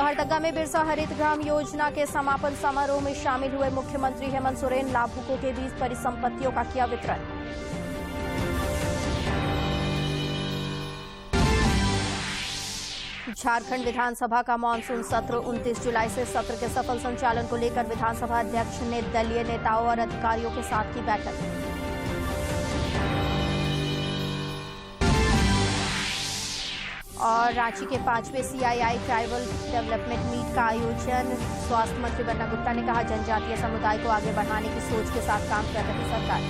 लोहरदगा में बिरसा हरित ग्राम योजना के समापन समारोह में शामिल हुए मुख्यमंत्री हेमंत सोरेन। लाभुकों के बीच परिसंपत्तियों का किया वितरण। झारखंड विधानसभा का मानसून सत्र 29 जुलाई से सत्र के सफल संचालन को लेकर विधानसभा अध्यक्ष ने दलीय नेताओं और अधिकारियों के साथ की बैठक। और रांची के 5वें CII ट्राइबल डेवलपमेंट मीट का आयोजन। स्वास्थ्य मंत्री बन्ना गुप्ता ने कहा, जनजातीय समुदाय को आगे बढ़ाने की सोच के साथ काम कर रही सरकार।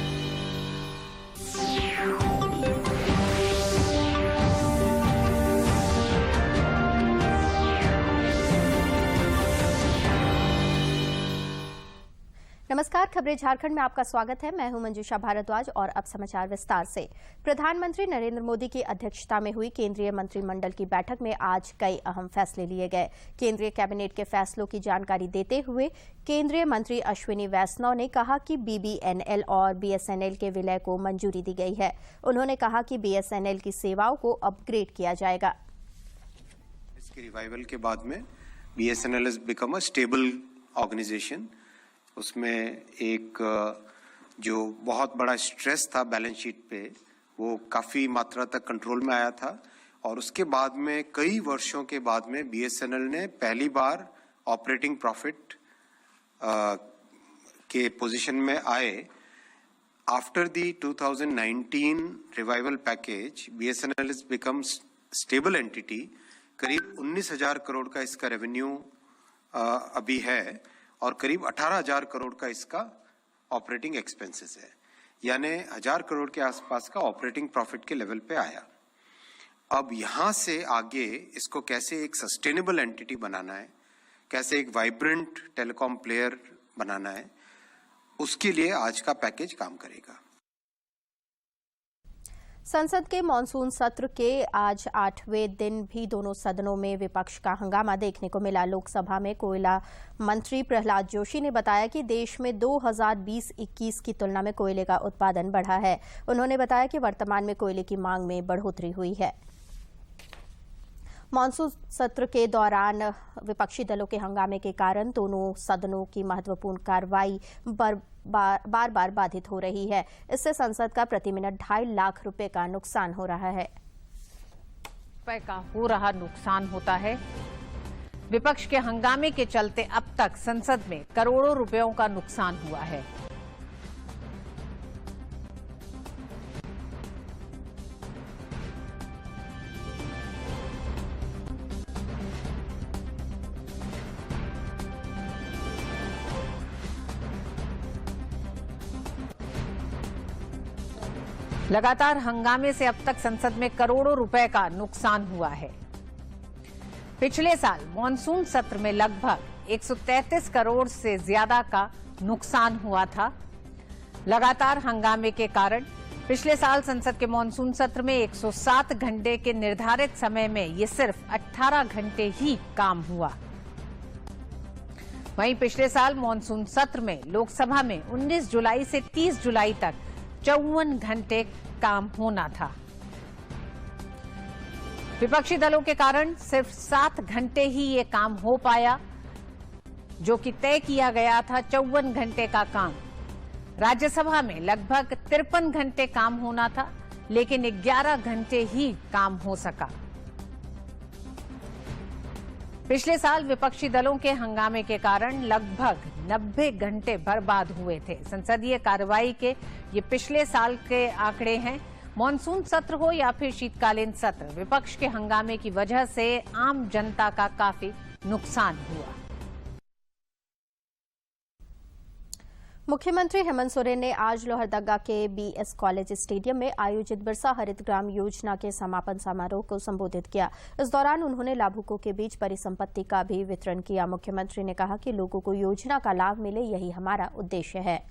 नमस्कार, खबरें झारखंड में आपका स्वागत है। मैं हूं मंजूषा भारद्वाज और अब समाचार विस्तार से। प्रधानमंत्री नरेंद्र मोदी की अध्यक्षता में हुई केंद्रीय मंत्रिमंडल की बैठक में आज कई अहम फैसले लिए गए। केंद्रीय कैबिनेट के फैसलों की जानकारी देते हुए केंद्रीय मंत्री अश्विनी वैष्णव ने कहा कि BBNL और BSNL के विलय को मंजूरी दी गई है। उन्होंने कहा कि BSNL की सेवाओं को अपग्रेड किया जाएगा। इसके रिवाइवल के बाद में BSNL has become a stable organization। उसमें एक जो बहुत बड़ा स्ट्रेस था बैलेंस शीट पे, वो काफ़ी मात्रा तक कंट्रोल में आया था। और उसके बाद में कई वर्षों के बाद में BSNL ने पहली बार ऑपरेटिंग प्रॉफिट के पोजीशन में आए। After the 2019 revival package, BSNL has become stable entity. करीब 19,000 करोड़ का इसका रेवेन्यू अभी है और करीब 18,000 करोड़ का इसका ऑपरेटिंग एक्सपेंसेस है, यानी 1,000 करोड़ के आसपास का ऑपरेटिंग प्रॉफिट के लेवल पे आया। अब यहां से आगे इसको कैसे एक सस्टेनेबल एंटिटी बनाना है, कैसे एक वाइब्रेंट टेलीकॉम प्लेयर बनाना है, उसके लिए आज का पैकेज काम करेगा। संसद के मानसून सत्र के आज 8वें दिन भी दोनों सदनों में विपक्ष का हंगामा देखने को मिला। लोकसभा में कोयला मंत्री प्रहलाद जोशी ने बताया कि देश में 2020-21 की तुलना में कोयले का उत्पादन बढ़ा है। उन्होंने बताया कि वर्तमान में कोयले की मांग में बढ़ोतरी हुई है। मानसून सत्र के दौरान विपक्षी दलों के हंगामे के कारण दोनों सदनों की महत्वपूर्ण कार्रवाई बार बार बाधित हो रही है। इससे संसद का प्रति मिनट 2.5 लाख रुपए का नुकसान हो रहा है। नुकसान होता है। विपक्ष के हंगामे के चलते अब तक संसद में करोड़ों रुपयों का नुकसान हुआ है। लगातार हंगामे से अब तक संसद में करोड़ों रुपए का नुकसान हुआ है। पिछले साल मॉनसून सत्र में लगभग 133 करोड़ से ज्यादा का नुकसान हुआ था। लगातार हंगामे के कारण पिछले साल संसद के मॉनसून सत्र में 107 घंटे के निर्धारित समय में ये सिर्फ 18 घंटे ही काम हुआ। वहीं पिछले साल मॉनसून सत्र में लोकसभा में 19 जुलाई से 30 जुलाई तक 54 घंटे काम होना था। विपक्षी दलों के कारण सिर्फ 7 घंटे ही ये काम हो पाया, जो कि तय किया गया था 54 घंटे का काम। राज्यसभा में लगभग 53 घंटे काम होना था, लेकिन 11 घंटे ही काम हो सका। पिछले साल विपक्षी दलों के हंगामे के कारण लगभग 90 घंटे बर्बाद हुए थे। संसदीय कार्रवाई के ये पिछले साल के आंकड़े हैं। मॉनसून सत्र हो या फिर शीतकालीन सत्र, विपक्ष के हंगामे की वजह से आम जनता का काफी नुकसान हुआ। मुख्यमंत्री हेमंत सोरेन ने आज लोहरदगा के BS कॉलेज स्टेडियम में आयोजित बिरसा हरित ग्राम योजना के समापन समारोह को संबोधित किया। इस दौरान उन्होंने लाभुकों के बीच परिसंपत्ति का भी वितरण किया। मुख्यमंत्री ने कहा कि लोगों को योजना का लाभ मिले, यही हमारा उद्देश्य है।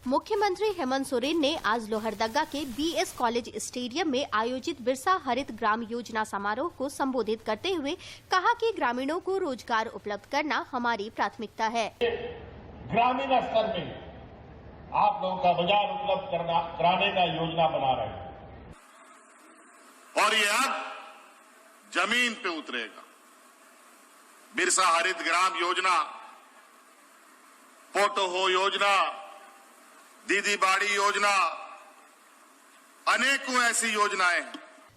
मुख्यमंत्री हेमंत सोरेन ने आज लोहरदगा के BS कॉलेज स्टेडियम में आयोजित बिरसा हरित ग्राम योजना समारोह को संबोधित करते हुए कहा कि ग्रामीणों को रोजगार उपलब्ध करना हमारी प्राथमिकता है। ग्रामीण स्तर में आप लोगों का बाजार उपलब्ध कराने का योजना बना रहे हैं और ये अब जमीन पे उतरेगा। बिरसा हरित ग्राम योजना, पोटो हो योजना, दीदी बाड़ी योजना, अनेकों ऐसी योजनाएं हैं।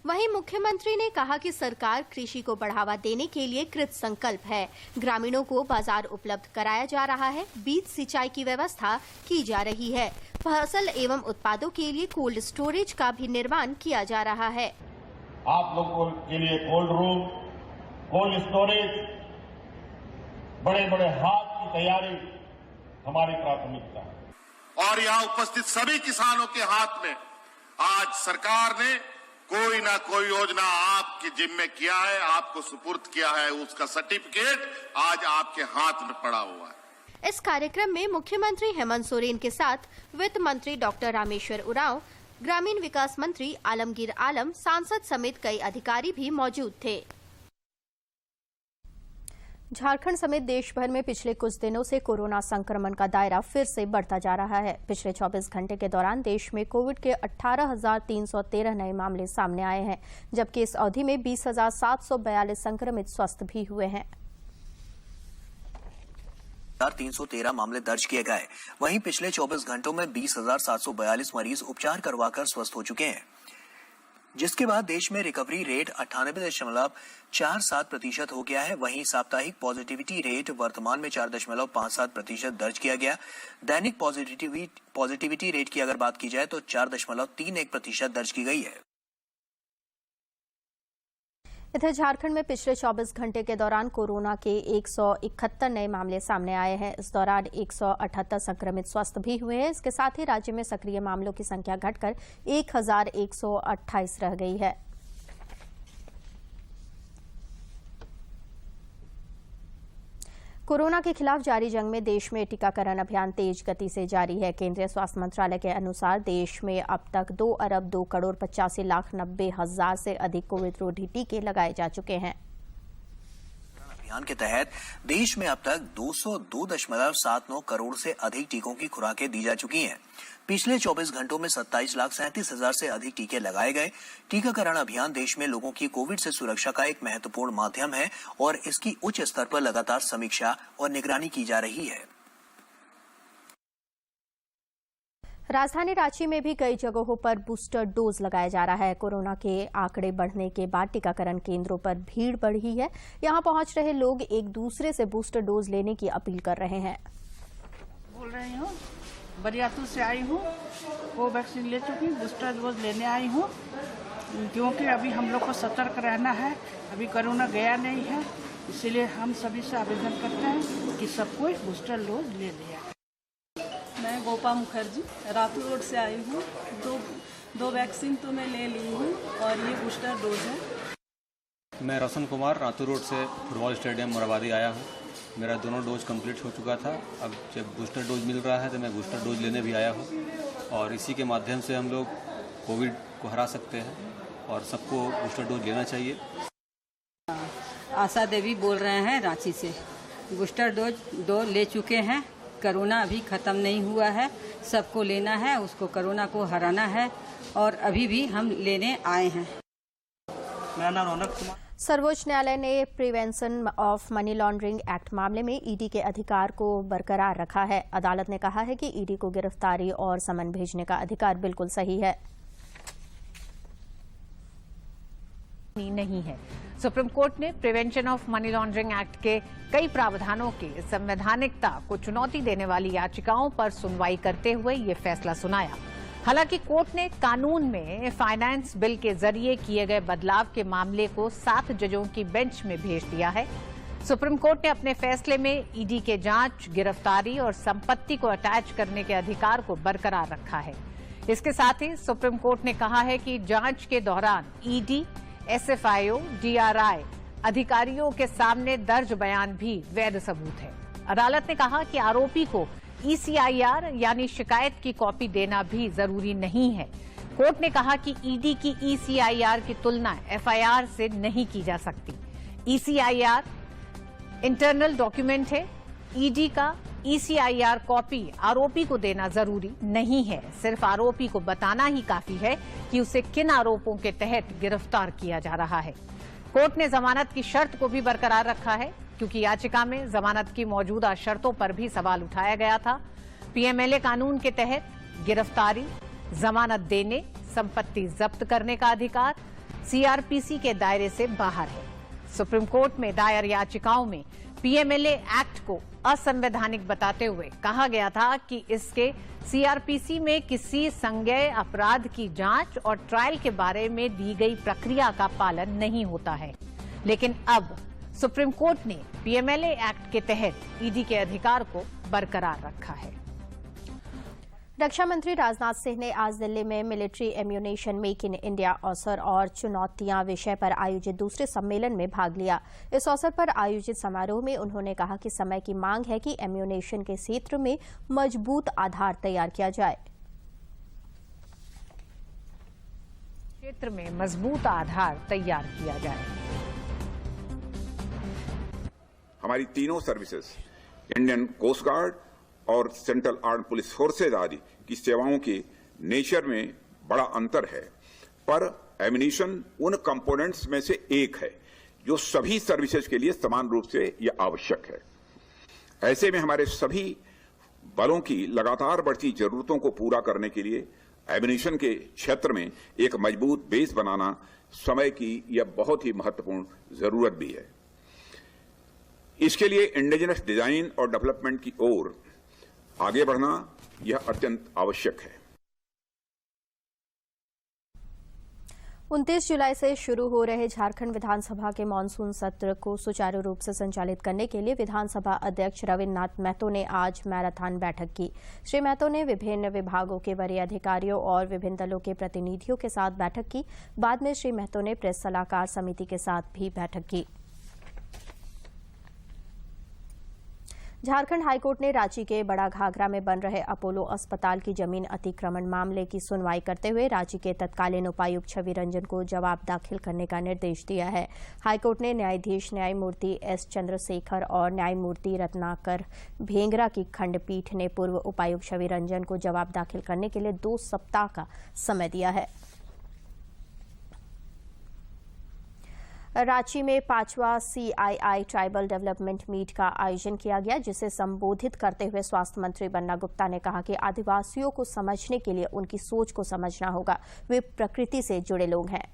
वहीं मुख्यमंत्री ने कहा कि सरकार कृषि को बढ़ावा देने के लिए कृत संकल्प है। ग्रामीणों को बाजार उपलब्ध कराया जा रहा है, बीज सिंचाई की व्यवस्था की जा रही है, फसल एवं उत्पादों के लिए कोल्ड स्टोरेज का भी निर्माण किया जा रहा है। आप लोगों के लिए कोल्ड रूम, कोल्ड स्टोरेज, बड़े बड़े हाथ की तैयारी हमारी प्राथमिकता है। और यहाँ उपस्थित सभी किसानों के हाथ में आज सरकार ने कोई ना कोई योजना आपके जिम्मे किया है, आपको सुपुर्द किया है, उसका सर्टिफिकेट आज आपके हाथ में पड़ा हुआ है। इस कार्यक्रम में मुख्यमंत्री हेमंत सोरेन के साथ वित्त मंत्री डॉक्टर रामेश्वर उरांव, ग्रामीण विकास मंत्री आलमगीर आलम, सांसद समेत कई अधिकारी भी मौजूद थे। झारखंड समेत देश भर में पिछले कुछ दिनों से कोरोना संक्रमण का दायरा फिर से बढ़ता जा रहा है। पिछले 24 घंटे के दौरान देश में कोविड के 18,313 नए मामले सामने आए हैं, जबकि इस अवधि में 20,742 संक्रमित स्वस्थ भी हुए हैं। 313 मामले दर्ज किए गए। वहीं पिछले 24 घंटों में 20,742 मरीज उपचार करवाकर स्वस्थ हो चुके हैं, जिसके बाद देश में रिकवरी रेट 98.47% हो गया है। वहीं साप्ताहिक पॉजिटिविटी रेट वर्तमान में 4.57% दर्ज किया गया। दैनिक पॉजिटिविटी रेट की अगर बात की जाए तो 4.31% दर्ज की गई है। इधर झारखंड में पिछले 24 घंटे के दौरान कोरोना के 171 नए मामले सामने आए हैं। इस दौरान 178 संक्रमित स्वस्थ भी हुए हैं। इसके साथ ही राज्य में सक्रिय मामलों की संख्या घटकर 1,128 रह गई है। कोरोना के खिलाफ जारी जंग में देश में टीकाकरण अभियान तेज गति से जारी है। केंद्रीय स्वास्थ्य मंत्रालय के अनुसार देश में अब तक 2,02,85,90,000 से अधिक कोविड रोधी टीके लगाए जा चुके हैं। अभियान के तहत देश में अब तक 202.79 करोड़ से अधिक टीकों की खुराकें दी जा चुकी हैं। पिछले 24 घंटों में 27,37,000 से अधिक टीके लगाए गए। टीकाकरण अभियान देश में लोगों की कोविड से सुरक्षा का एक महत्वपूर्ण माध्यम है और इसकी उच्च स्तर पर लगातार समीक्षा और निगरानी की जा रही है। राजधानी रांची में भी कई जगहों पर बूस्टर डोज लगाया जा रहा है। कोरोना के आंकड़े बढ़ने के बाद टीकाकरण केंद्रों पर भीड़ बढ़ी है। यहां पहुंच रहे लोग एक दूसरे से बूस्टर डोज लेने की अपील कर रहे हैं। बोल रही हूँ, बरियातू से आई हूँ, कोवैक्सीन ले चुकी, बूस्टर डोज लेने आई हूँ, क्योंकि अभी हम लोग को सतर्क रहना है। अभी कोरोना गया नहीं है, इसलिए हम सभी से आवेदन करते हैं कि सब कोई बूस्टर डोज ले लिया। मैं गोपा मुखर्जी रातू रोड से आई हूँ। दो वैक्सीन तो मैं ले ली हूँ और ये बूस्टर डोज है। मैं रोशन कुमार रातू रोड से फुटबॉल स्टेडियम मोराबादी आया हूँ। मेरा दोनों डोज कंप्लीट हो चुका था। अब जब बूस्टर डोज मिल रहा है तो मैं बूस्टर डोज लेने भी आया हूँ और इसी के माध्यम से हम लोग कोविड को हरा सकते हैं और सबको बूस्टर डोज लेना चाहिए। आशा देवी बोल रहे हैं रांची से। बूस्टर डोज 2 ले चुके हैं। कोरोना अभी ख़त्म नहीं हुआ है, सबको लेना है, उसको कोरोना को हराना है और अभी भी हम लेने आए हैं। मेरा नाम रौनक कुमार। सर्वोच्च न्यायालय ने prevention of money laundering act मामले में ईडी के अधिकार को बरकरार रखा है। अदालत ने कहा है कि ईडी को गिरफ्तारी और समन भेजने का अधिकार बिल्कुल सही है। नहीं है। सुप्रीम कोर्ट ने prevention of money laundering act के कई प्रावधानों की संवैधानिकता को चुनौती देने वाली याचिकाओं पर सुनवाई करते हुए ये फैसला सुनाया। हालांकि कोर्ट ने कानून में फाइनेंस बिल के जरिए किए गए बदलाव के मामले को 7 जजों की बेंच में भेज दिया है। सुप्रीम कोर्ट ने अपने फैसले में ईडी के जांच, गिरफ्तारी और संपत्ति को अटैच करने के अधिकार को बरकरार रखा है। इसके साथ ही सुप्रीम कोर्ट ने कहा है कि जांच के दौरान ईडी, एसएफआईओ, डीआरआई अधिकारियों के सामने दर्ज बयान भी वैध सबूत है। अदालत ने कहा कि आरोपी को ईसीआईआर यानी शिकायत की कॉपी देना भी जरूरी नहीं है। कोर्ट ने कहा कि ईडी की ईसीआईआर की तुलना एफआईआर से नहीं की जा सकती। ईसीआईआर इंटरनल डॉक्यूमेंट है। ईडी का ECIR कॉपी आरोपी को देना जरूरी नहीं है। सिर्फ आरोपी को बताना ही काफी है कि उसे किन आरोपों के तहत गिरफ्तार किया जा रहा है। कोर्ट ने जमानत की शर्त को भी बरकरार रखा है, क्योंकि याचिका में जमानत की मौजूदा शर्तों पर भी सवाल उठाया गया था। PMLA कानून के तहत गिरफ्तारी, जमानत देने, संपत्ति जब्त करने का अधिकार CRPC के दायरे से बाहर है। सुप्रीम कोर्ट में दायर याचिकाओं में PMLA एक्ट को असंवैधानिक बताते हुए कहा गया था कि इसके CRPC में किसी संज्ञेय अपराध की जांच और ट्रायल के बारे में दी गई प्रक्रिया का पालन नहीं होता है। लेकिन अब सुप्रीम कोर्ट ने PMLA एक्ट के तहत ED के अधिकार को बरकरार रखा है। रक्षा मंत्री राजनाथ सिंह ने आज दिल्ली में military ammunition make in India अवसर और चुनौतियां विषय पर आयोजित दूसरे सम्मेलन में भाग लिया। इस अवसर पर आयोजित समारोह में उन्होंने कहा कि समय की मांग है कि एम्यूनेशन के क्षेत्र में मजबूत आधार तैयार किया जाए। क्षेत्र में मजबूत आधार तैयार किया जाए। हमारी तीनों सर्विसेज, इंडियन कोस्ट गार्ड और सेंट्रल आर्म पुलिस फोर्सेज आदि की सेवाओं के नेचर में बड़ा अंतर है, पर एम्यूनिशन उन कंपोनेंट्स में से एक है जो सभी सर्विसेज के लिए समान रूप से यह आवश्यक है। ऐसे में हमारे सभी बलों की लगातार बढ़ती जरूरतों को पूरा करने के लिए एम्यूनिशन के क्षेत्र में एक मजबूत बेस बनाना समय की यह बहुत ही महत्वपूर्ण जरूरत भी है। इसके लिए इंडिजिनस डिजाइन और डेवलपमेंट की ओर आगे बढ़ना यह अत्यंत आवश्यक है। 29 जुलाई से शुरू हो रहे झारखंड विधानसभा के मानसून सत्र को सुचारू रूप से संचालित करने के लिए विधानसभा अध्यक्ष रविन्द्रनाथ महतो ने आज मैराथन बैठक की। श्री महतो ने विभिन्न विभागों के वरीय अधिकारियों और विभिन्न दलों के प्रतिनिधियों के साथ बैठक की। बाद में श्री महतो ने प्रेस सलाहकार समिति के साथ भी बैठक की। झारखंड हाईकोर्ट ने रांची के बड़ा घाघरा में बन रहे अपोलो अस्पताल की जमीन अतिक्रमण मामले की सुनवाई करते हुए रांची के तत्कालीन उपायुक्त छवि रंजन को जवाब दाखिल करने का निर्देश दिया है। हाईकोर्ट ने न्यायाधीश न्यायमूर्ति S चंद्रशेखर और न्यायमूर्ति रत्नाकर भेंगरा की खंडपीठ ने पूर्व उपायुक्त छवि रंजन को जवाब दाखिल करने के लिए 2 सप्ताह का समय दिया है। रांची में 5वां CII ट्राइबल डेवलपमेंट मीट का आयोजन किया गया, जिसे संबोधित करते हुए स्वास्थ्य मंत्री बन्ना गुप्ता ने कहा कि आदिवासियों को समझने के लिए उनकी सोच को समझना होगा। वे प्रकृति से जुड़े लोग हैं।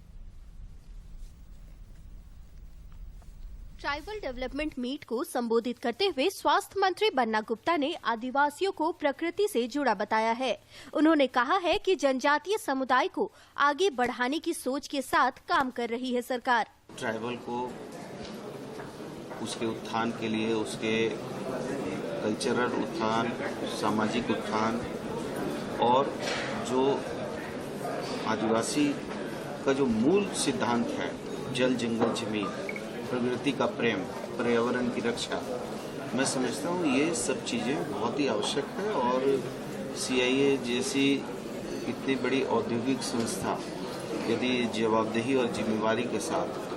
ट्राइबल डेवलपमेंट मीट को संबोधित करते हुए स्वास्थ्य मंत्री बन्ना गुप्ता ने आदिवासियों को प्रकृति से जुड़ा बताया है। उन्होंने कहा है कि जनजातीय समुदाय को आगे बढ़ाने की सोच के साथ काम कर रही है सरकार। ट्राइबल को उसके उत्थान के लिए, उसके कल्चरल उत्थान, सामाजिक उत्थान और जो आदिवासी का जो मूल सिद्धांत है, जल जंगल जमीन, प्रकृति का प्रेम, पर्यावरण की रक्षा, मैं समझता हूँ ये सब चीज़ें बहुत ही आवश्यक है। और CIA जैसी इतनी बड़ी औद्योगिक संस्था यदि जवाबदेही और जिम्मेवारी के साथ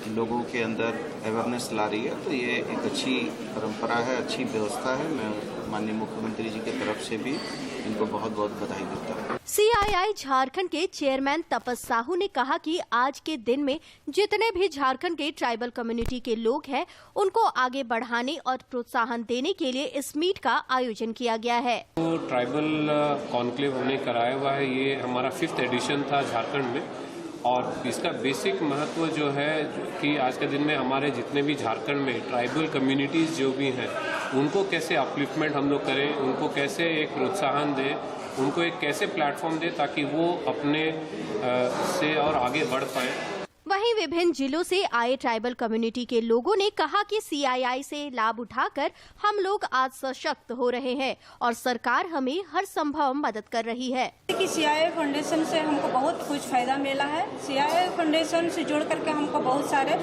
लोगों के अंदर अवेयरनेस ला रही है तो ये एक अच्छी परंपरा है, अच्छी व्यवस्था है। मैं माननीय मुख्यमंत्री जी की तरफ से भी इनको बहुत बहुत बधाई देता हूँ। CII झारखंड के चेयरमैन तपस साहू ने कहा कि आज के दिन में जितने भी झारखंड के ट्राइबल कम्युनिटी के लोग हैं, उनको आगे बढ़ाने और प्रोत्साहन देने के लिए इस मीट का आयोजन किया गया है। तो ट्राइबल कॉन्क्लेव हमने कराया हुआ है, ये हमारा 5th एडिशन था झारखंड में। और इसका बेसिक महत्व जो है कि आज के दिन में हमारे जितने भी झारखंड में ट्राइबल कम्युनिटीज़ जो भी हैं, उनको कैसे अपलिफ्टमेंट हम लोग करें, उनको कैसे एक प्रोत्साहन दें, उनको एक कैसे प्लेटफॉर्म दें ताकि वो अपने से और आगे बढ़ पाएँ। वहीं विभिन्न जिलों से आए ट्राइबल कम्युनिटी के लोगों ने कहा कि CII से लाभ उठाकर हम लोग आज सशक्त हो रहे हैं और सरकार हमें हर संभव मदद कर रही है। कि CII फाउंडेशन से हमको बहुत कुछ फायदा मिला है। CII फाउंडेशन से जुड़ करके हमको बहुत सारे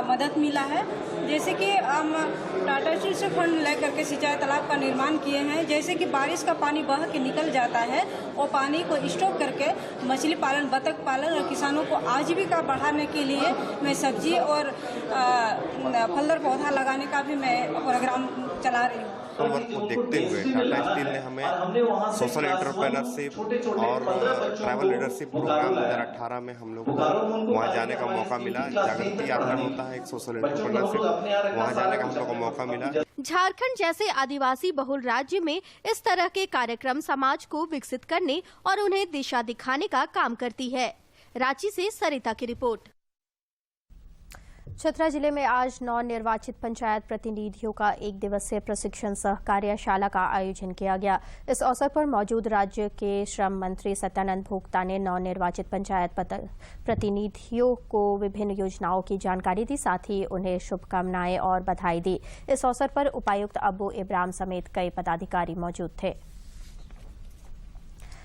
मदद मिला है। जैसे कि हम टाटा स्टील से फंड लेकर के सिंचाई तालाब का निर्माण किए हैं। जैसे कि बारिश का पानी बह के निकल जाता है, वो पानी को स्टॉक करके मछली पालन, बतख पालन और किसानों को आजीविका बढ़ाने के लिए मैं सब्जी और फलदार पौधा लगाने का भी मैं प्रोग्राम चला रही हूँ। आउटकम वर्क को देखते हुए टाटा स्टील ने हमें सोशल एंटरप्रेन्योरशिप और ट्रैवल लीडरशिप प्रोग्राम 2018 में हम लोग को वहाँ जाने का मौका मिला। जागृति यात्रा होता है एक सोशल एंटरप्रेन्योरशिप, वहाँ जाने का हम लोग को मौका मिला। झारखंड जैसे आदिवासी बहुल राज्य में इस तरह के कार्यक्रम समाज को विकसित करने और उन्हें दिशा दिखाने का काम करती है। रांची से सरिता की रिपोर्ट। चतरा जिले में आज नवनिर्वाचित पंचायत प्रतिनिधियों का एक दिवसीय प्रशिक्षण सह कार्यशाला का आयोजन किया गया। इस अवसर पर मौजूद राज्य के श्रम मंत्री सत्यानंद भोक्ता ने नवनिर्वाचित पंचायत प्रतिनिधियों को विभिन्न योजनाओं की जानकारी दी, साथ ही उन्हें शुभकामनाएं और बधाई दी। इस अवसर पर उपायुक्त अब्बू इब्राहिम समेत कई पदाधिकारी मौजूद थे।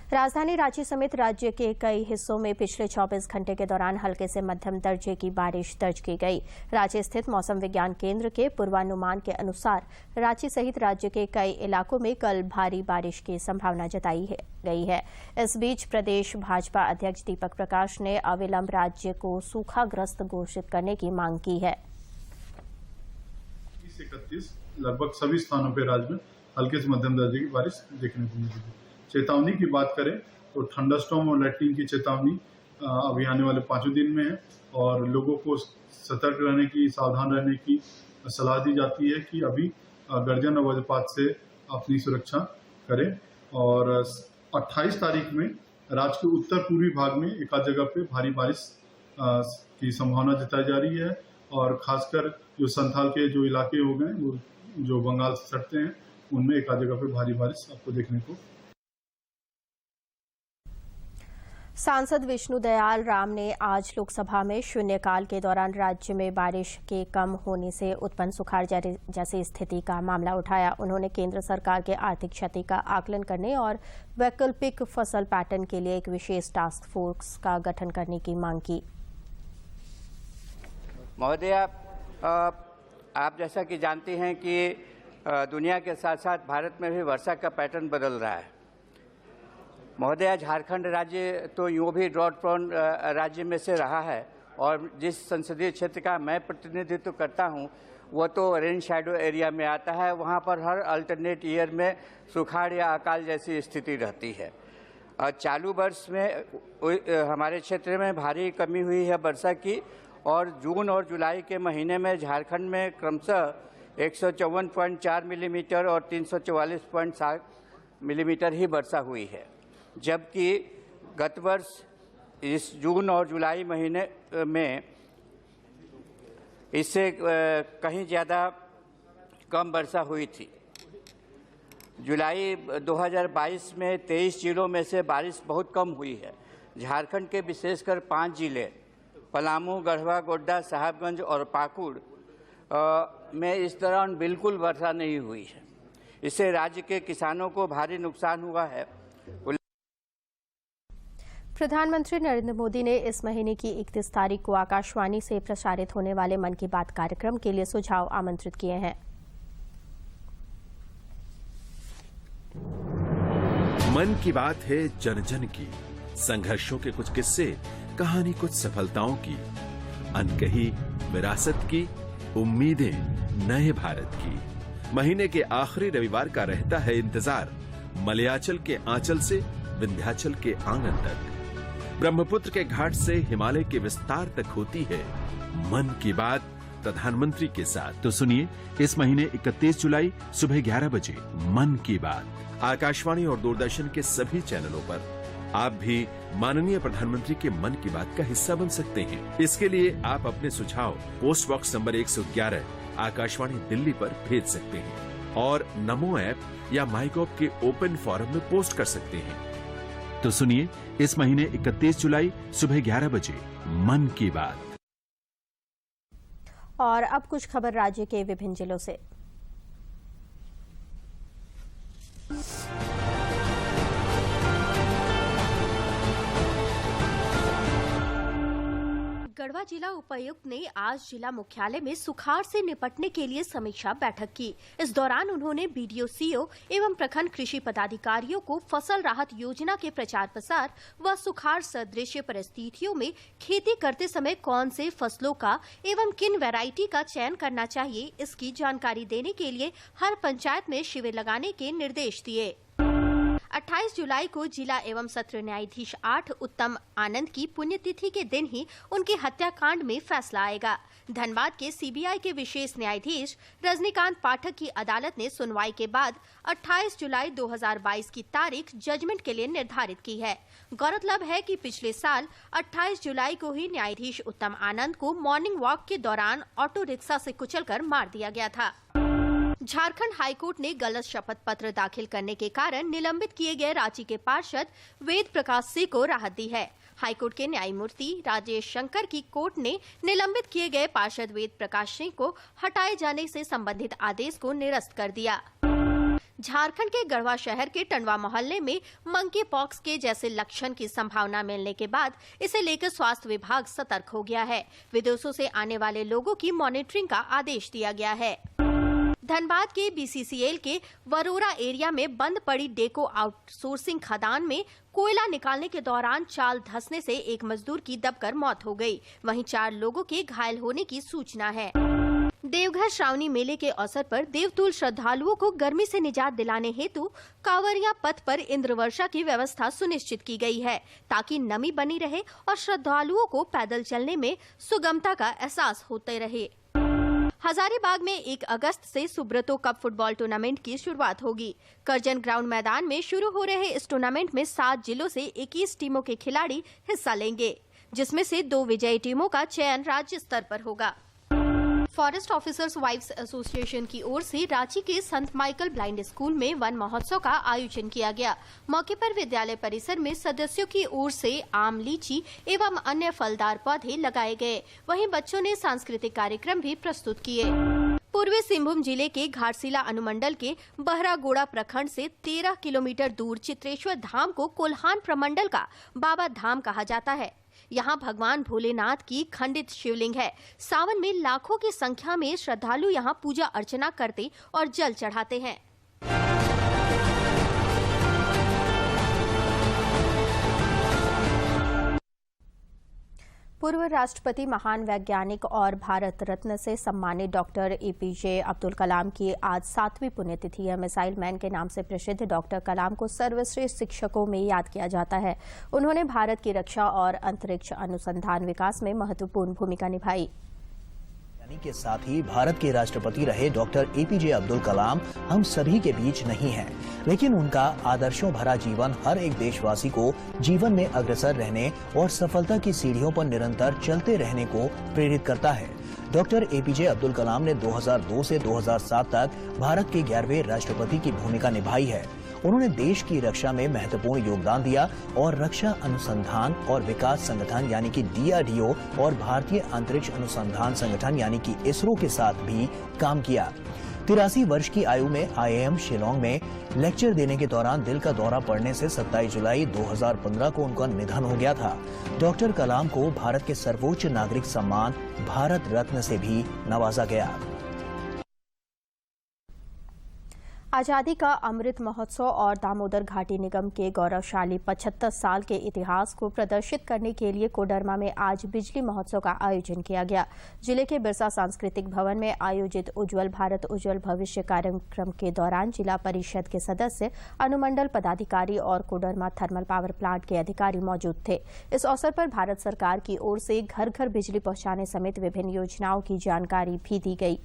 राजधानी रांची समेत राज्य के कई हिस्सों में पिछले 24 घंटे के दौरान हल्के से मध्यम दर्जे की बारिश दर्ज की गई। रांची स्थित मौसम विज्ञान केंद्र के पूर्वानुमान के अनुसार रांची सहित राज्य के कई इलाकों में कल भारी बारिश की संभावना जताई गई है। इस बीच प्रदेश भाजपा अध्यक्ष दीपक प्रकाश ने अविलंब राज्य को सूखाग्रस्त घोषित करने की मांग की है। 31 लगभग सभी स्थानों पर राज्य में हल्के से मध्यम दर्जे की बारिश देखने को मिली। चेतावनी की बात करें तो थंडरस्टॉर्म और लाइटनिंग की चेतावनी अभी आने वाले 5 दिन में है और लोगों को सतर्क रहने की, सावधान रहने की सलाह दी जाती है कि अभी गर्जन और वज्रपात से अपनी सुरक्षा करें। और 28 तारीख में राज्य के उत्तर पूर्वी भाग में एक आध जगह पे भारी बारिश की संभावना जताई जा रही है और खासकर जो संथाल के जो इलाके हो गए वो जो बंगाल से सटते हैं उनमें एक आध जगह पे भारी बारिश आपको देखने को। सांसद विष्णु दयाल राम ने आज लोकसभा में शून्यकाल के दौरान राज्य में बारिश के कम होने से उत्पन्न सुखाड़ जैसी स्थिति का मामला उठाया। उन्होंने केंद्र सरकार के आर्थिक क्षति का आकलन करने और वैकल्पिक फसल पैटर्न के लिए एक विशेष टास्क फोर्स का गठन करने की मांग की। महोदय, आप जैसा कि जानते हैं कि दुनिया के साथ साथ भारत में भी वर्षा का पैटर्न बदल रहा है। महोदय, झारखंड राज्य तो यूँ भी ड्रॉट प्रोन राज्य में से रहा है और जिस संसदीय क्षेत्र का मैं प्रतिनिधित्व करता हूँ वो तो रेन शैडो एरिया में आता है। वहाँ पर हर अल्टरनेट ईयर में सुखाड़ या अकाल जैसी स्थिति रहती है। चालू वर्ष में हमारे क्षेत्र में भारी कमी हुई है वर्षा की और जून और जुलाई के महीने में झारखंड में क्रमशः 154.4 मिलीमीटर और 344.7 मिलीमीटर ही वर्षा हुई है, जबकि गत वर्ष इस जून और जुलाई महीने में इससे कहीं ज़्यादा कम वर्षा हुई थी। जुलाई 2022 में 23 जिलों में से बारिश बहुत कम हुई है। झारखंड के विशेषकर 5 जिले पलामू, गढ़वा, गोड्डा, साहबगंज और पाकुड़ में इस दौरान बिल्कुल वर्षा नहीं हुई है। इससे राज्य के किसानों को भारी नुकसान हुआ है। प्रधानमंत्री नरेंद्र मोदी ने इस महीने की 31 तारीख को आकाशवाणी से प्रसारित होने वाले मन की बात कार्यक्रम के लिए सुझाव आमंत्रित किए हैं। मन की बात है जन जन की, संघर्षों के कुछ किस्से, कहानी कुछ सफलताओं की, अनकही विरासत की, उम्मीदें नए भारत की। महीने के आखिरी रविवार का रहता है इंतजार, मलयाचल के आंचल से विंध्याचल के आंगन तक, ब्रह्मपुत्र के घाट से हिमालय के विस्तार तक होती है मन की बात प्रधानमंत्री के साथ। तो सुनिए इस महीने 31 जुलाई सुबह 11 बजे मन की बात आकाशवाणी और दूरदर्शन के सभी चैनलों पर। आप भी माननीय प्रधानमंत्री के मन की बात का हिस्सा बन सकते हैं। इसके लिए आप अपने सुझाव post box number 111 Akashvani Delhi पर भेज सकते हैं और नमो ऐप या माईगॉव के ओपन फोरम में पोस्ट कर सकते हैं। तो सुनिए इस महीने 31 जुलाई सुबह 11 बजे मन की बात। और अब कुछ खबर राज्य के विभिन्न जिलों से। गढ़वा जिला उपायुक्त ने आज जिला मुख्यालय में सुखाड़ से निपटने के लिए समीक्षा बैठक की। इस दौरान उन्होंने बीडीओ, सीओ एवं प्रखंड कृषि पदाधिकारियों को फसल राहत योजना के प्रचार प्रसार व सुखाड़ सदृश परिस्थितियों में खेती करते समय कौन से फसलों का एवं किन वैरायटी का चयन करना चाहिए, इसकी जानकारी देने के लिए हर पंचायत में शिविर लगाने के निर्देश दिए। 28 जुलाई को जिला एवं सत्र न्यायाधीश 8 उत्तम आनंद की पुण्यतिथि के दिन ही उनके हत्याकांड में फैसला आएगा। धनबाद के सीबीआई के विशेष न्यायाधीश रजनीकांत पाठक की अदालत ने सुनवाई के बाद 28 जुलाई 2022 की तारीख जजमेंट के लिए निर्धारित की है। गौरतलब है कि पिछले साल 28 जुलाई को ही न्यायाधीश उत्तम आनंद को मॉर्निंग वॉक के दौरान ऑटो रिक्शा से कुचलकर मार दिया गया था। झारखंड हाईकोर्ट ने गलत शपथ पत्र दाखिल करने के कारण निलंबित किए गए रांची के पार्षद वेद प्रकाश सिंह को राहत दी है। हाईकोर्ट के न्यायमूर्ति राजेश शंकर की कोर्ट ने निलंबित किए गए पार्षद वेद प्रकाश सिंह को हटाए जाने से संबंधित आदेश को निरस्त कर दिया। झारखंड के गढ़वा शहर के टंडवा मोहल्ले में मंकी पॉक्स के जैसे लक्षण की संभावना मिलने के बाद इसे लेकर स्वास्थ्य विभाग सतर्क हो गया है। विदेशों से आने वाले लोगों की मॉनिटरिंग का आदेश दिया गया है। धनबाद के बीसीसीएल के वरोरा एरिया में बंद पड़ी डेको आउटसोर्सिंग खदान में कोयला निकालने के दौरान चाल धंसने से एक मजदूर की दबकर मौत हो गई। वहीं 4 लोगों के घायल होने की सूचना है। देवघर श्रावणी मेले के अवसर पर देवतुल श्रद्धालुओं को गर्मी से निजात दिलाने हेतु कांवरिया पथ पर इंद्रवर्षा की व्यवस्था सुनिश्चित की गई है, ताकि नमी बनी रहे और श्रद्धालुओं को पैदल चलने में सुगमता का एहसास होते रहे। हजारीबाग में 1 अगस्त से सुब्रतो कप फुटबॉल टूर्नामेंट की शुरुआत होगी। करजन ग्राउंड मैदान में शुरू हो रहे इस टूर्नामेंट में 7 जिलों से 21 टीमों के खिलाड़ी हिस्सा लेंगे, जिसमें से 2 विजयी टीमों का चयन राज्य स्तर पर होगा। फॉरेस्ट ऑफिसर्स वाइव्स एसोसिएशन की ओर से रांची के संत माइकल ब्लाइंड स्कूल में वन महोत्सव का आयोजन किया गया। मौके पर विद्यालय परिसर में सदस्यों की ओर से आम, लीची एवं अन्य फलदार पौधे लगाए गए। वहीं बच्चों ने सांस्कृतिक कार्यक्रम भी प्रस्तुत किए। पूर्वी सिंहभूम जिले के घाटशिला अनुमंडल के बहरागोड़ा प्रखंड से 13 किलोमीटर दूर चित्रेश्वर धाम को कोल्हान प्रमंडल का बाबा धाम कहा जाता है। यहाँ भगवान भोलेनाथ की खंडित शिवलिंग है। सावन में लाखों की संख्या में श्रद्धालु यहाँ पूजा अर्चना करते और जल चढ़ाते हैं। पूर्व राष्ट्रपति, महान वैज्ञानिक और भारत रत्न से सम्मानित डॉक्टर एपीजे अब्दुल कलाम की आज 7वीं पुण्यतिथि है। मिसाइल मैन के नाम से प्रसिद्ध डॉक्टर कलाम को सर्वश्रेष्ठ शिक्षकों में याद किया जाता है। उन्होंने भारत की रक्षा और अंतरिक्ष अनुसंधान विकास में महत्वपूर्ण भूमिका निभाई। के साथ ही भारत के राष्ट्रपति रहे डॉक्टर एपीजे अब्दुल कलाम हम सभी के बीच नहीं हैं, लेकिन उनका आदर्शों भरा जीवन हर एक देशवासी को जीवन में अग्रसर रहने और सफलता की सीढ़ियों पर निरंतर चलते रहने को प्रेरित करता है। डॉक्टर एपीजे अब्दुल कलाम ने 2002 से 2007 तक भारत के 11वें राष्ट्रपति की भूमिका निभाई है। उन्होंने देश की रक्षा में महत्वपूर्ण योगदान दिया और रक्षा अनुसंधान और विकास संगठन यानी कि DRDO और भारतीय अंतरिक्ष अनुसंधान संगठन यानी कि इसरो के साथ भी काम किया। 83 वर्ष की आयु में IIM शिलोंग में लेक्चर देने के दौरान दिल का दौरा पड़ने से 27 जुलाई 2015 को उनका निधन हो गया था। डॉक्टर कलाम को भारत के सर्वोच्च नागरिक सम्मान भारत रत्न से भी नवाजा गया। आजादी का अमृत महोत्सव और दामोदर घाटी निगम के गौरवशाली 75 साल के इतिहास को प्रदर्शित करने के लिए कोडरमा में आज बिजली महोत्सव का आयोजन किया गया। जिले के बिरसा सांस्कृतिक भवन में आयोजित उज्जवल भारत उज्जवल भविष्य कार्यक्रम के दौरान जिला परिषद के सदस्य, अनुमंडल पदाधिकारी और कोडरमा थर्मल पावर प्लांट के अधिकारी मौजूद थे। इस अवसर पर भारत सरकार की ओर से घर घर बिजली पहुंचाने समेत विभिन्न योजनाओं की जानकारी भी दी गई।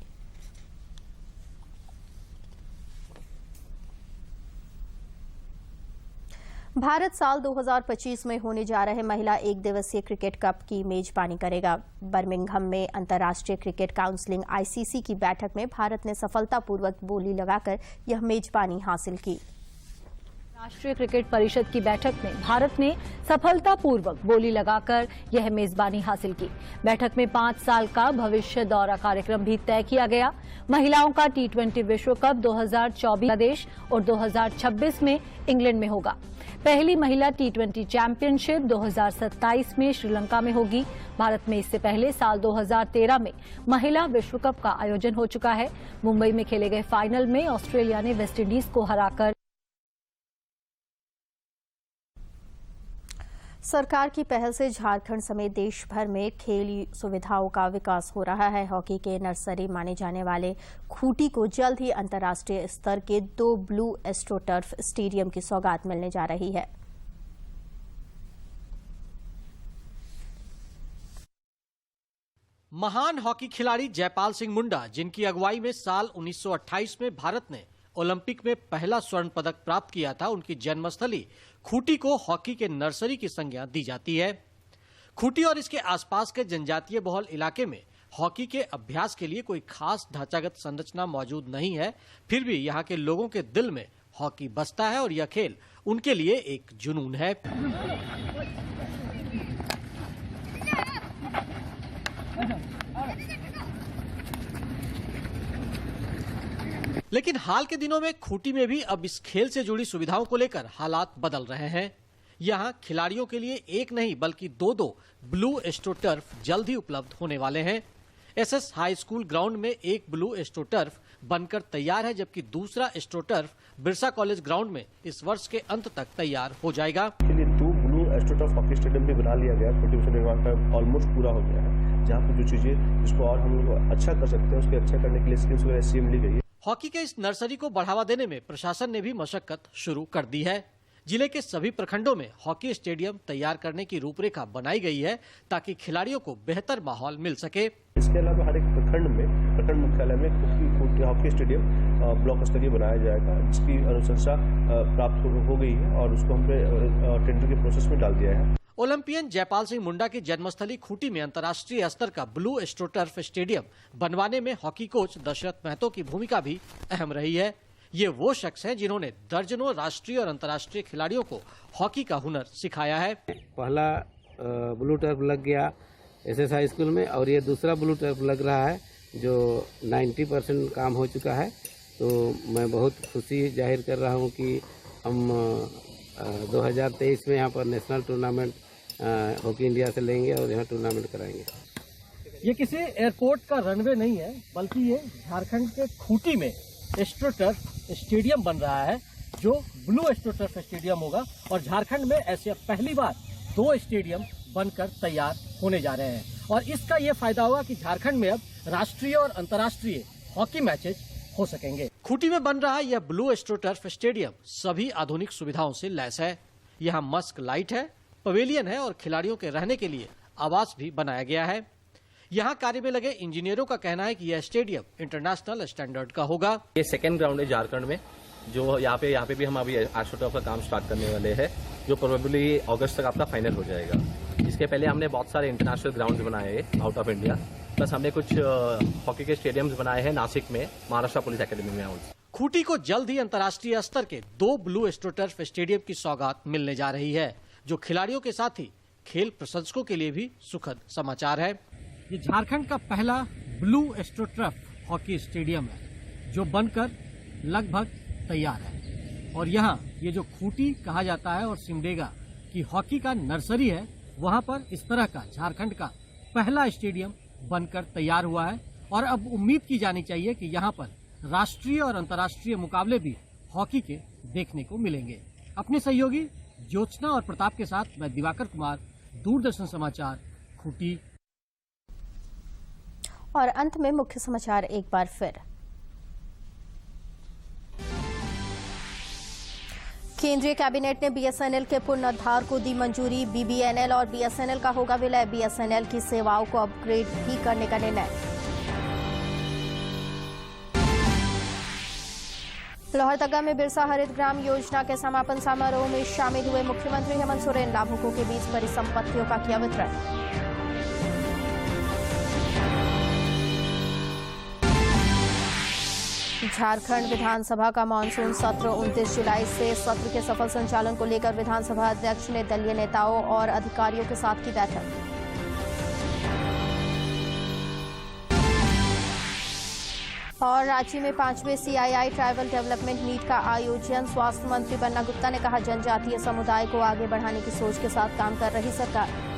भारत साल 2025 में होने जा रहे महिला 1 दिवसीय क्रिकेट कप की मेजबानी करेगा। बर्मिंघम में अंतर्राष्ट्रीय क्रिकेट काउंसिल ICC की बैठक में भारत ने सफलतापूर्वक बोली लगाकर यह मेजबानी हासिल की। राष्ट्रीय क्रिकेट परिषद की बैठक में भारत ने सफलतापूर्वक बोली लगाकर यह मेजबानी हासिल की। बैठक में 5 साल का भविष्य दौरा कार्यक्रम भी तय किया गया। महिलाओं का T20 विश्व कप 2024 बांग्लादेश और 2026 में इंग्लैंड में होगा। पहली महिला T20 चैंपियनशिप 2027 में श्रीलंका में होगी। भारत में इससे पहले साल 2013 में महिला विश्व कप का आयोजन हो चुका है। मुंबई में खेले गए फाइनल में ऑस्ट्रेलिया ने वेस्टइंडीज को हराकर सरकार की पहल से झारखंड समेत देश भर में खेल सुविधाओं का विकास हो रहा है। हॉकी के नर्सरी माने जाने वाले खूंटी को जल्द ही अंतर्राष्ट्रीय स्तर के 2 ब्लू एस्ट्रोटर्फ स्टेडियम की सौगात मिलने जा रही है। महान हॉकी खिलाड़ी जयपाल सिंह मुंडा, जिनकी अगुवाई में साल 1928 में भारत ने ओलंपिक में पहला स्वर्ण पदक प्राप्त किया था, उनकी जन्मस्थली खूंटी को हॉकी के नर्सरी की संज्ञा दी जाती है। खूंटी और इसके आसपास के जनजातीय बहुल इलाके में हॉकी के अभ्यास के लिए कोई खास ढांचागत संरचना मौजूद नहीं है। फिर भी यहाँ के लोगों के दिल में हॉकी बसता है और यह खेल उनके लिए एक जुनून है। लेकिन हाल के दिनों में खूंटी में भी अब इस खेल से जुड़ी सुविधाओं को लेकर हालात बदल रहे हैं। यहाँ खिलाड़ियों के लिए एक नहीं बल्कि 2 ब्लू एस्ट्रोटर्फ जल्द ही उपलब्ध होने वाले हैं। एसएस हाई स्कूल ग्राउंड में एक ब्लू एस्ट्रोटर्फ बनकर तैयार है, जबकि दूसरा एस्ट्रोटर्फ बिरसा कॉलेज ग्राउंड में इस वर्ष के अंत तक तैयार हो जाएगा। 2 ब्लू एस्ट्रोटर्फ हॉकी स्टेडियम भी बना लिया गया। छोटे से निर्माण का ऑलमोस्ट पूरा हो गया है, जहाँ पर जो चीजें जिसको और हम लोग अच्छा कर सकते हैं उसके अच्छा करने के लिए स्किल्स वगैरह सीएम ली गई है। हॉकी के इस नर्सरी को बढ़ावा देने में प्रशासन ने भी मशक्कत शुरू कर दी है। जिले के सभी प्रखंडों में हॉकी स्टेडियम तैयार करने की रूपरेखा बनाई गई है ताकि खिलाड़ियों को बेहतर माहौल मिल सके। इसके अलावा हर एक प्रखंड मुख्यालय में हॉकी स्टेडियम ब्लॉक स्तरीय बनाया जाएगा, जिसकी अनुशंसा प्राप्त हो गई है और उसको हमने टेंडर के प्रोसेस में डाल दिया है। ओलंपियन जयपाल सिंह मुंडा की जन्मस्थली खूंटी में अंतर्राष्ट्रीय स्तर का ब्लू एस्ट्रोटर्फ स्टेडियम बनवाने में हॉकी कोच दशरथ महतो की भूमिका भी अहम रही है। ये वो शख्स हैं जिन्होंने दर्जनों राष्ट्रीय और अंतर्राष्ट्रीय खिलाड़ियों को हॉकी का हुनर सिखाया है। पहला ब्लू टर्फ लग गया एसएस हाई स्कूल में और ये दूसरा ब्लू टर्फ लग रहा है जो 90% काम हो चुका है। तो मैं बहुत खुशी जाहिर कर रहा हूँ कि हम 2023 में यहाँ पर नेशनल टूर्नामेंट हॉकी इंडिया से लेंगे और यहाँ टूर्नामेंट कराएंगे। ये किसी एयरपोर्ट का रनवे नहीं है, बल्कि ये झारखंड के खूंटी में एस्ट्रोटर्फ स्टेडियम बन रहा है, जो ब्लू एस्ट्रोटर्फ स्टेडियम होगा। और झारखंड में ऐसे पहली बार 2 स्टेडियम बनकर तैयार होने जा रहे हैं और इसका ये फायदा होगा कि झारखंड में अब राष्ट्रीय और अंतर्राष्ट्रीय हॉकी मैचेज हो सकेंगे। खूंटी में बन रहा यह ब्लू एस्ट्रोटर्फ स्टेडियम सभी आधुनिक सुविधाओं से लैस है। यहाँ मस्क लाइट है, पवेलियन है और खिलाड़ियों के रहने के लिए आवास भी बनाया गया है। यहाँ कार्य में लगे इंजीनियरों का कहना है कि यह स्टेडियम इंटरनेशनल स्टैंडर्ड का होगा। ये सेकेंड ग्राउंड है झारखंड में, जो यहाँ पे भी हम अभी एस्ट्रोटर्फ का काम स्टार्ट करने वाले हैं, जो प्रोबेबली अगस्त तक आपका फाइनल हो जाएगा। इसके पहले हमने बहुत सारे इंटरनेशनल ग्राउंड बनाए हैं आउट ऑफ इंडिया, प्लस हमने कुछ हॉकी के स्टेडियम्स बनाए हैं नासिक में, महाराष्ट्र पुलिस एकेडमी में। खूंटी को जल्द ही अंतर्राष्ट्रीय स्तर के 2 ब्लू एस्ट्रोटर्फ स्टेडियम की सौगात मिलने जा रही है, जो खिलाड़ियों के साथ ही खेल प्रशंसकों के लिए भी सुखद समाचार है। ये झारखंड का पहला ब्लू एस्ट्रोटर्फ हॉकी स्टेडियम है, जो बनकर लगभग तैयार है। और यहाँ ये जो खूंटी कहा जाता है और सिमडेगा की हॉकी का नर्सरी है, वहाँ पर इस तरह का झारखंड का पहला स्टेडियम बनकर तैयार हुआ है। और अब उम्मीद की जानी चाहिए कि यहाँ पर राष्ट्रीय और अंतर्राष्ट्रीय मुकाबले भी हॉकी के देखने को मिलेंगे। अपने सहयोगी ज्योत्सना और प्रताप के साथ मैं दिवाकर कुमार, दूरदर्शन समाचार, खूंटी। और अंत में मुख्य समाचार एक बार फिर। केंद्रीय कैबिनेट ने बीएसएनएल के पुनरुद्धार को दी मंजूरी। बीबीएनएल और बीएसएनएल का होगा विलय। बीएसएनएल की सेवाओं को अपग्रेड भी करने का निर्णय। लोहरदगा में बिरसा हरित ग्राम योजना के समापन समारोह में शामिल हुए मुख्यमंत्री हेमंत सोरेन। लाभुकों के बीच परिसंपत्तियों का किया वितरण। झारखंड विधानसभा का मानसून सत्र 29 जुलाई से सत्र के सफल संचालन को लेकर विधानसभा अध्यक्ष ने दलीय नेताओं और अधिकारियों के साथ की बैठक। और रांची में 5वें CII ट्राइबल डेवलपमेंट मीट का आयोजन। स्वास्थ्य मंत्री बन्ना गुप्ता ने कहा, जनजातीय समुदाय को आगे बढ़ाने की सोच के साथ काम कर रही सरकार।